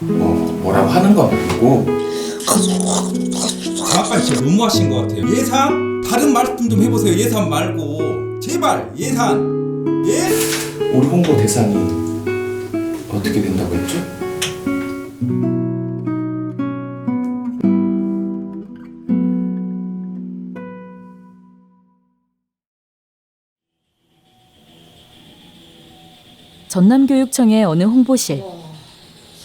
뭐라고 하는 건 아니고. 아빠 진짜 너무하신 것 같아요. 예산? 다른 말씀 좀 해보세요. 예산 말고 제발 예산. 예? 우리 홍보 대상이 어떻게 된다고 했죠? 전남교육청의 어느 홍보실. 와,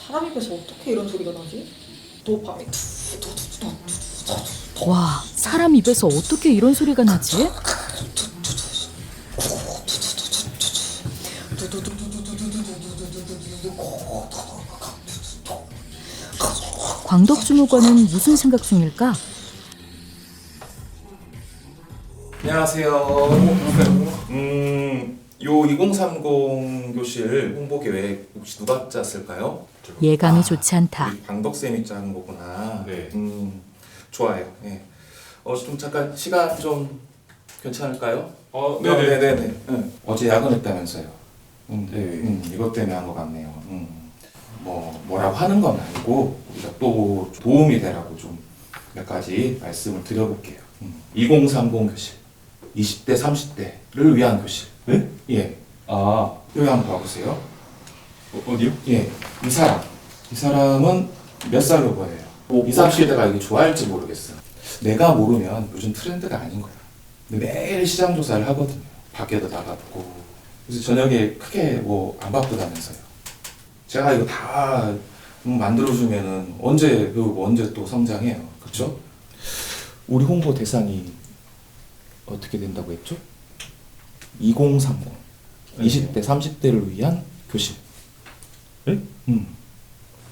사람 입에서 어떻게 이런 소리가 나지? 도파민 투투투투투투투. 와, 사람 입에서 어떻게 이런 소리가 나지? 광덕주무관은 무슨 생각 중일까? 안녕하세요. 요 2030 교실 홍보 계획 혹시 누가 짰을까요? 예감이 좋지 않다. 우리 광덕쌤이 짠 거구나. 네. 좋아요. 네. 좀 잠깐 시간 좀 괜찮을까요? 네네. 네네네. 어제 야근했다면서요. 네. 이것 때문에 한 것 같네요. 뭐라고 하는 건 아니고 우리가 또 도움이 되라고 좀 몇 가지 말씀을 드려볼게요. 2030 교실, 20대, 30대를 위한 교실. 네? 예. 아, 여기 한번 봐보세요. 어디요? 예. 이 사람은 몇 살로 보여요? 20, 30대가 이게 좋아할지 모르겠어. 내가 모르면 요즘 트렌드가 아닌 거야. 근데 매일 시장 조사를 하거든요. 밖에도 나가보고. 그래서 저녁에 크게 뭐 안 바쁘다면서요. 제가 이거 다 만들어주면은 언제 배우고 언제 또 성장해요. 그렇죠? 우리 홍보 대상이 어떻게 된다고 했죠? 2030. 20대, 30대를 위한 교실. 네?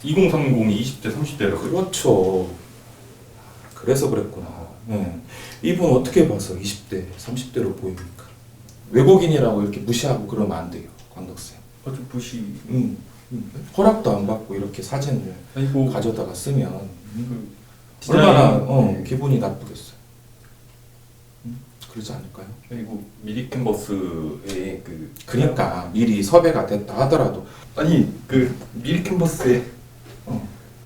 2030이 20대, 30대라고요? 그렇죠. 그래서 그랬구나. 네. 이분 어떻게 봐서 20대, 30대로 보입니까? 외국인이라고 이렇게 무시하고 그러면 안 돼요, 광덕쌤. 좀 부시. 허락도 안 받고 이렇게 사진을 아이고. 가져다가 쓰면 디자인. 얼마나 기분이 나쁘겠어요. 그러지 않을까요? 그리고 미리 캔버스에 그러니까 미리 섭외가 됐다 하더라도 아니 그 미리 캔버스에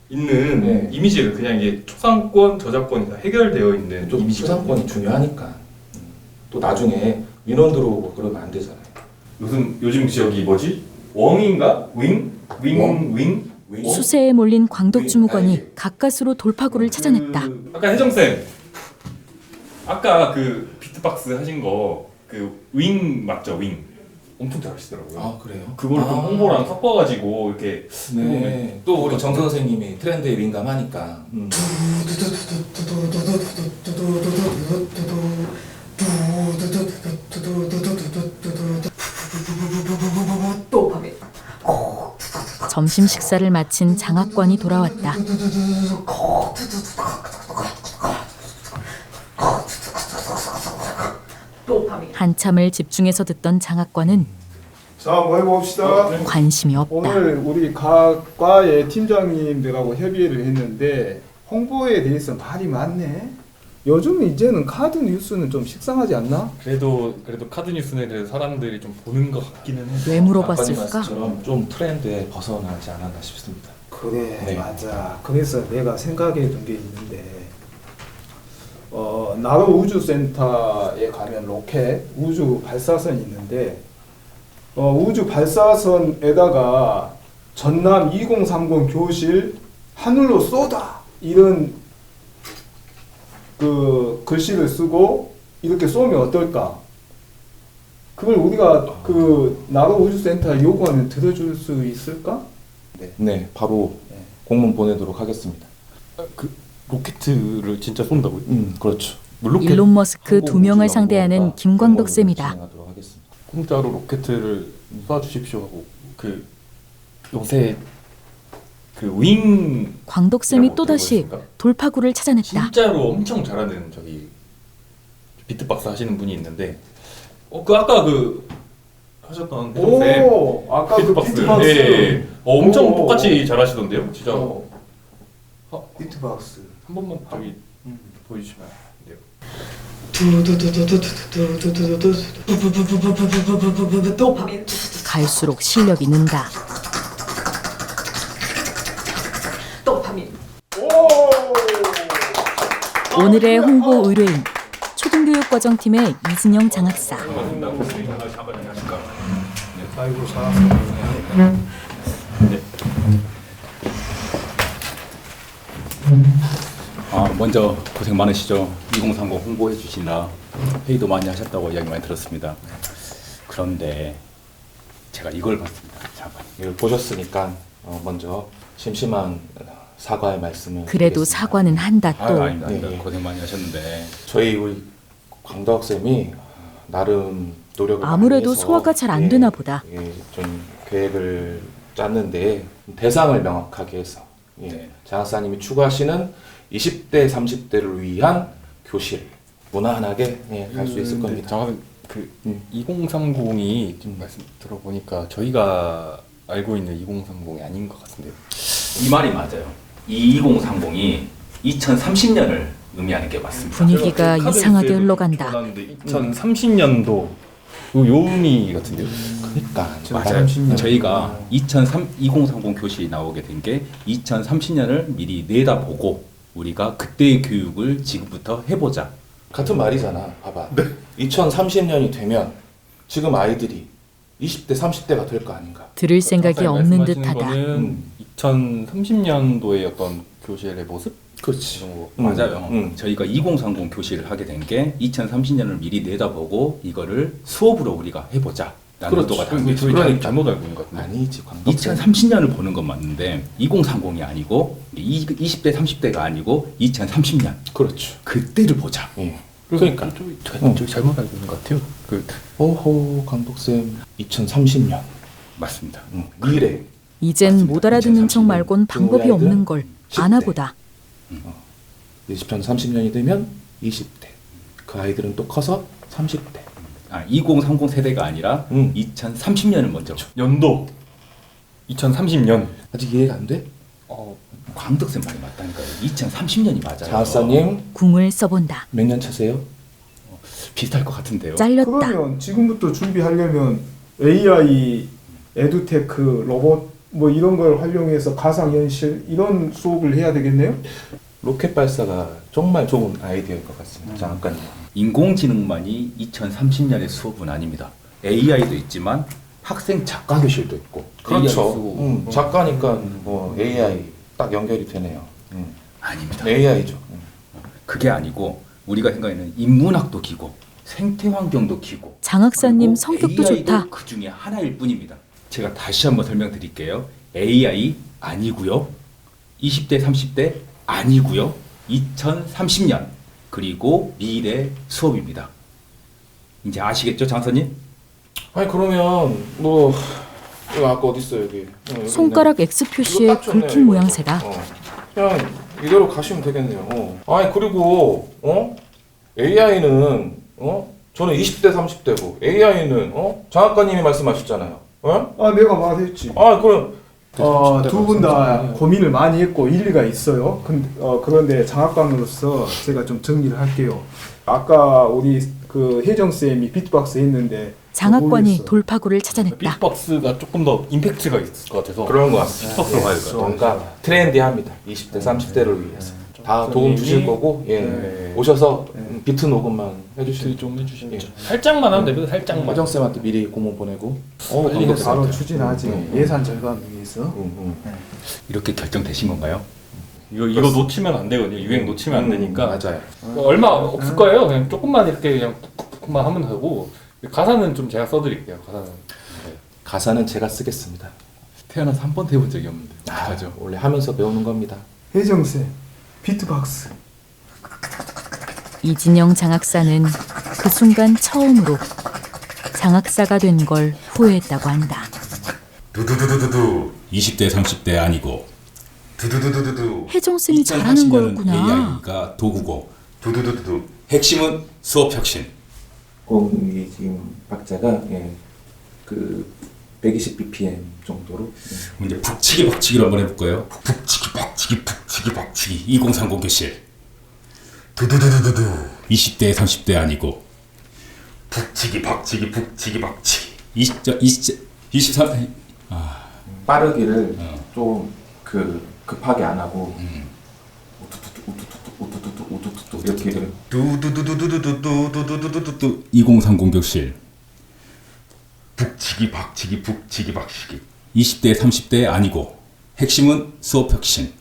있는 네. 이미지가 그냥 이게 초상권, 저작권이 다 해결되어 있는 좀 이미지가 초상권이 중요하니까 또 나중에 민원 들어오고 그러면 안 되잖아요. 요즘 지역이 뭐지? 웡인가? 윙? 수세에 몰린 광덕주무관이 가까스로 돌파구를 찾아냈다. 아까 혜정쌤 아까 그 비트박스 하신 거 그 윙 맞죠? 윙 엄청 잘하시더라고요. 아 그래요? 그걸 좀 홍보랑 섞어가지고 이렇게 네. 또 우리 정 선생님이 트렌드에 민감하니까. 도파민. 점심 식사를 마친 장학관이 돌아왔다. 도파민. 한참을 집중해서 듣던 장학관은 자, 뭐 해봅시다. 관심이 없다. 오늘 우리 각 과의 팀장님들하고 협의를 했는데 홍보에 대해서 말이 많네. 요즘 이제는 카드 뉴스는 좀 식상하지 않나? 그래도 카드 뉴스에 대해서 사람들이 좀 보는 것 같기는 해. 왜 아빠님 물어봤을까? 말씀처럼 좀 트렌드에 벗어나지 않았나 싶습니다. 그래, 네. 맞아. 그래서 내가 생각해 둔 게 있는데 나로 우주센터에 가면 로켓 우주 발사선이 있는데 우주 발사선에다가 전남 2030 교실 하늘로 쏘다 이런 그 글씨를 쓰고 이렇게 쏘면 어떨까? 그걸 우리가 그 나로 우주센터 요구하면 들어줄 수 있을까? 네, 바로 공문 보내도록 하겠습니다. 그 로켓을 진짜 쏜다고요? 그렇죠. 일론 머스크 2명을 상대하는 김광덕 쌤이다. 진행하도록 하겠습니다. 공짜로 로켓을 쏴주십시오 하고 그 요새 그 윙 광덕 쌤이 또다시 돌파구를 찾아냈다. 진짜로 엄청 잘하는 저기 비트박스 하시는 분이 있는데 그 아까 그 하셨던 혜정쌤 오, 아까 비트박스, 그 비트박스. 예, 엄청 오. 똑같이 잘하시던데요, 진짜. 비트박스. 한 번만 저기 보여주시면 안 돼요? 도파민. 갈수록 실력이 는다. 오늘의 홍보 의뢰인 초등교육과정팀의 이진영 장학사. 아이고 잘했어. 먼저 고생 많으시죠. 2030 홍보해 주시느라 회의도 많이 하셨다고 이야기 많이 들었습니다. 그런데 제가 이걸 봤습니다. 잠깐. 이걸 보셨으니까 먼저 심심한 사과의 말씀을 그래도 드리겠습니다. 사과는 한다 또. 아닙니다. 네. 고생 많이 하셨는데 저희 우리 광덕 쌤이 나름 노력을 아무래도 많이 해서, 소화가 잘 안 되나 보다. 좀 계획을 짰는데 대상을 명확하게 해서 네. 장학사님이 추구하시는 20대 30대를 위한 교실 무난하게 갈 수 있을 겁니다. 잠깐 그 2030이 지금 말씀 들어보니까 저희가 알고 있는 2030이 아닌 것 같은데요. 이 말이 맞아요. 이 2030이 2030년을 의미하는 게 맞습니다. 분위기가 이상하게 흘러간다. 2030년도 요 의미 같은데요. 그러니까 맞아요. 30년. 저희가 2030 교실이 나오게 된 게 2030년을 미리 내다보고 우리가 그때의 교육을 지금부터 해보자. 같은 말이잖아. 봐봐. 2030년이 되면 지금 아이들이 20대 30대가 될 거 아닌가. 들을 생각이 없는 듯하다. 거는 2030년도의 어떤 교실의 모습? 그렇지. 이런 거. 맞아요. 저희가 2030 교실을 하게 된 게 2030년을 미리 내다보고 이거를 수업으로 우리가 해보자. 라는 그렇죠. 의도가 담겨 저희 그러니까. 잘못 알고 있는 것 같은데. 아니지 광덕 2030년을 보는 건 맞는데 2030이 아니고 20대 30대가 아니고 2030년 그렇죠. 그때를 보자. 예. 그러니까 저 잘못 알고 있는 것 같아요. 오호 강독쌤 2030년 맞습니다. 미래 이젠 못 알아듣는 척 말곤 방법이 없는 걸 아나보다. 2030년이 되면 20대 그 아이들은 또 커서 30대 2030 세대가 아니라 2030년을 먼저. 연도 2030년. 아직 이해가 안 돼? 광덕쌤 말이 맞다니까요. 2030년이 맞아요. 장학사님 궁을 써본다. 몇 년 차세요? 비슷할 것 같은데요. 잘렸다. 그러면 지금부터 준비하려면 AI, 에듀테크, 로봇 뭐 이런 걸 활용해서 가상현실 이런 수업을 해야 되겠네요? 로켓 발사가 정말 좋은 아이디어일 것 같습니다. 장학관님. 인공지능만이 2030년의 수업은 아닙니다. AI도 있지만 학생 작가 교실도 있고. AI 그렇죠. 쓰고. 작가니까 뭐 AI 딱 연결이 되네요. 아닙니다. AI죠. 그게 아니고 우리가 생각하는 인문학도 기고 생태환경도 기고 장학사님 그리고 성격도 AI도 좋다. 그 중에 하나일 뿐입니다. 제가 다시 한번 설명드릴게요. AI 아니고요. 20대 30대 아니고요. 2030년 그리고 미래 수업입니다. 이제 아시겠죠, 장사님? 아니 그러면 뭐 이거 아까 어디 있어 여기. 여기 손가락 X 있네. 표시에 이거 딱 좋네, 긁힌 이거. 모양새다. 그냥 이대로 가시면 되겠네요. 아니 그리고 AI는 저는 20대 30대고 AI는 장학관님이 말씀하셨잖아요. 아 내가 말했지. 그럼 두 분 다 고민을 많이 했고 일리가 있어요. 그런데 장학관으로서 제가 좀 정리를 할게요. 아까 우리 그 혜정 쌤이 비트박스 했는데 장학관이 모르겠어. 돌파구를 찾아냈다. 빅박스가 조금 더 임팩트가 있을 것 같아서 그런 것 같습니다. 빅박스로 가야 될 것 같아요. 뭔가 트렌디합니다. 20대 30대를 위해서. 다 도움 주실 거고 네. 오셔서 비트 녹음만 해주시면 좀 해주시면 예. 살짝만 하면 됩니다. 살짝만. 화정쌤한테 미리 공문 보내고 빨리 해서 바로 추진하지. 예산 절감 위해서. 이렇게 결정되신 건가요? 이거 놓치면 안 되거든요. 유행 놓치면 안 되니까. 맞아요. 얼마 없을 거예요. 그냥 조금만 이렇게 그냥 툭툭툭만 하면 되고 가사는 좀 제가 써드릴게요. 가사는 제가 쓰겠습니다. 태어나서 한 번도 해본 적이 없는데 어떡하죠? 원래 하면서 배우는 겁니다. 혜정 쌤 비트박스. 이진영 장학사는 그 순간 처음으로 장학사가 된 걸 후회했다고 한다. 두두두두두두 20대 30대 아니고 두두두두두두 혜정쌤이 잘하는 거였구나. AI가 도구고 두두두두두 핵심은 수업 혁신. 이게 지금 박자가 그 120bpm 정도로 이제 북치기 박치기로 한번 해볼까요? 북치기 박치기 북치기 박치기 2030 교실 두두두두두두 20대 30대 아니고 북치기 박치기 북치기 박치기 23 빠르기를 좀 급하게 안 하고 우투투투 우투투투 우투투투 우투투투 이렇게 2030 교실. 북치기 박치기 북치기 박치기. 20대 30대 아니고 핵심은 수업 혁신.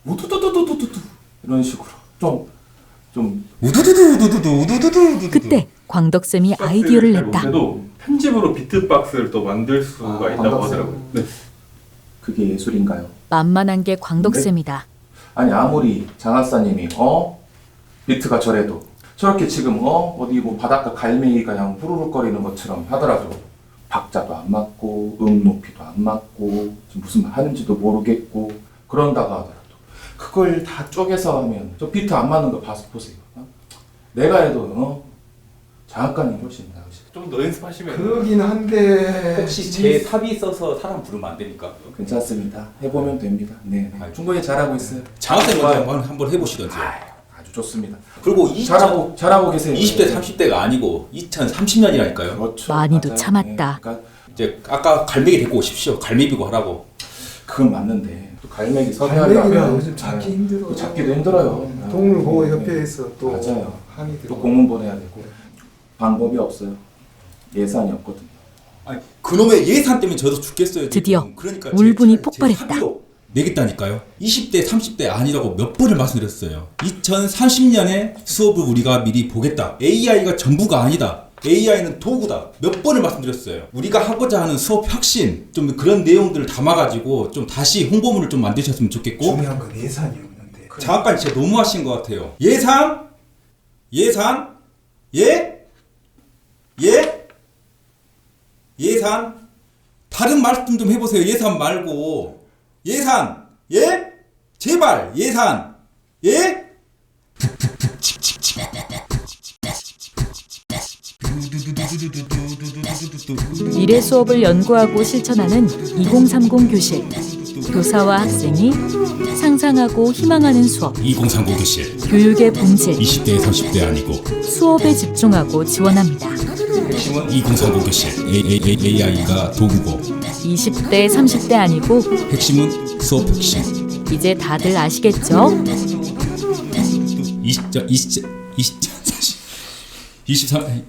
우두두두두두두 이런 식으로 좀 우두두두두두두두두두. 그때 광덕쌤이 아이디어를 냈다. 못해도 편집으로 비트박스를 또 만들 수가 있다고 광덕쌤. 하더라고요. 네. 그게 예술인가요? 만만한 게 광덕쌤이다. 아니 아무리 장학사님이 비트가 저래도 저렇게 지금 어디 뭐 바닷가 갈매기가 그냥 후루룩거리는 것처럼 하더라도 박자도 안 맞고 높이도 안 맞고 지금 무슨 말 하는지도 모르겠고 그런다고 하더라도 그걸 다 쪼개서 하면 저 비트 안 맞는 거 봐서 보세요. 내가 해도 장학관이 훨씬 나으시. 좀 더 연습하시면 그러긴 한데 혹시 제 탑이 있어서 사람 부르면 안 되니까? 괜찮습니다. 해보면 됩니다. 네, 충분히 잘하고 있어요. 장학생 먼저 한번 해보시던지. 아주 좋습니다. 그리고 잘하고 계세요. 20대 30대가 아니고 2030년이라니까요. 그렇죠. 많이도 맞아요. 참았다. 네, 그러니까 이제 아까 갈매기 데리고 오십시오. 갈매기고 하라고. 그건 맞는데 또 갈매기 갈매기가 섭외하려면 요즘 찾기 힘들어. 또 찾기도 힘들어요. 동물보호협회에서 또 맞아요. 항의 들어. 또 공문 보내야 되고 방법이 없어요. 예산이 없거든요. 아니 그놈의 예산 때문에 저도 죽겠어요. 드디어 지금. 그러니까 울분이 제 폭발했다. 사비로 내겠다니까요. 20대 30대 아니라고 몇 번을 말씀드렸어요. 2030년에 수업을 우리가 미리 보겠다. AI가 전부가 아니다. AI는 도구다. 몇 번을 말씀드렸어요. 우리가 하고자 하는 수업 혁신 좀 그런 내용들을 담아가지고 좀 다시 홍보물을 좀 만드셨으면 좋겠고. 중요한 건 예산이 없는데. 장학관 진짜 너무하신 것 같아요. 예산 다른 말씀 좀 해보세요. 예산 말고 제발 미래 수업을 연구하고 실천하는 2030 교실. 교사와 학생이 상상하고 희망하는 수업. 2030 교실. 교육의 본질. 20대 30대 아니고 수업에 집중하고 지원합니다. 2030 교실. AI가 도구고 20대 30대 아니고 핵심은 수업 혁신. 이제 다들 아시겠죠? 23